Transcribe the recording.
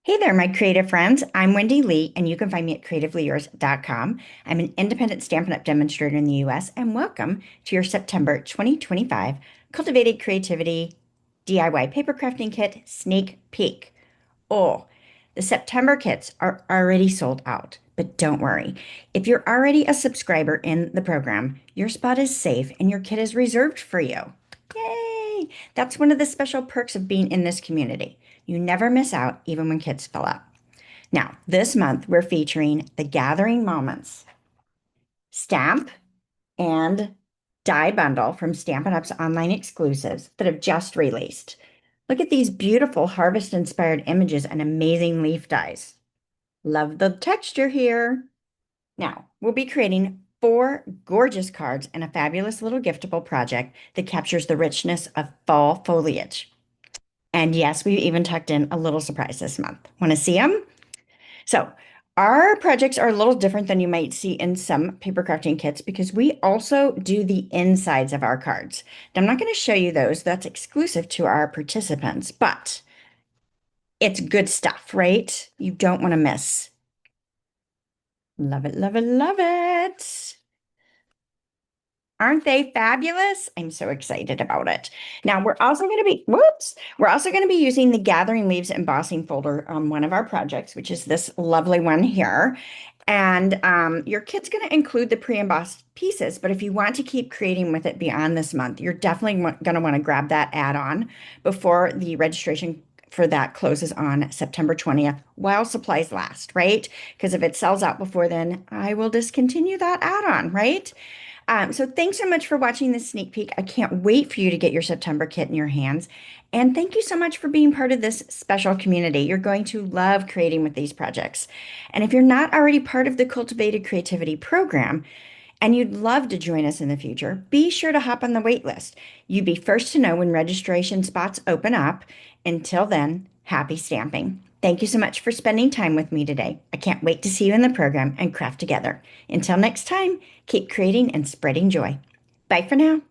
Hey there, my creative friends. I'm Wendy Lee, and you can find me at CreativeLeeYours.com. I'm an independent Stampin' Up! Demonstrator in the US, and welcome to your September 2025 Cultivated Creativity DIY Paper Crafting Kit Sneak Peek. Oh, the September kits are already sold out, but don't worry. If you're already a subscriber in the program, your spot is safe and your kit is reserved for you. Yay! That's one of the special perks of being in this community. You never miss out, even when kits fill up. Now, this month we're featuring the Gathering Moments stamp and die bundle from Stampin' Up's online exclusives that have just released. Look at these beautiful harvest-inspired images and amazing leaf dies. Love the texture here. Now, we'll be creating 4 gorgeous cards and a fabulous little giftable project that captures the richness of fall foliage. And yes, we even tucked in a little surprise this month. Want to see them? So, our projects are a little different than you might see in some paper crafting kits because we also do the insides of our cards. Now, I'm not going to show you those, that's exclusive to our participants, but it's good stuff, right? You don't want to miss. Love it, love it, love it. Aren't they fabulous? I'm so excited about it. Now, we're also going to be using the Gathering Leaves embossing folder on one of our projects, which is this lovely one here. And your kit's going to include the pre-embossed pieces, but if you want to keep creating with it beyond this month, you're definitely going to want to grab that add-on before the registration for that closes on September 20th while supplies last, right? Because if it sells out before then, I will discontinue that add-on, right? So thanks so much for watching this sneak peek. I can't wait for you to get your September kit in your hands. And thank you so much for being part of this special community. You're going to love creating with these projects. And if you're not already part of the Cultivated Creativity program and you'd love to join us in the future, be sure to hop on the wait list. You'd be first to know when registration spots open up. Until then, happy stamping. Thank you so much for spending time with me today. I can't wait to see you in the program and craft together. Until next time, keep creating and spreading joy. Bye for now.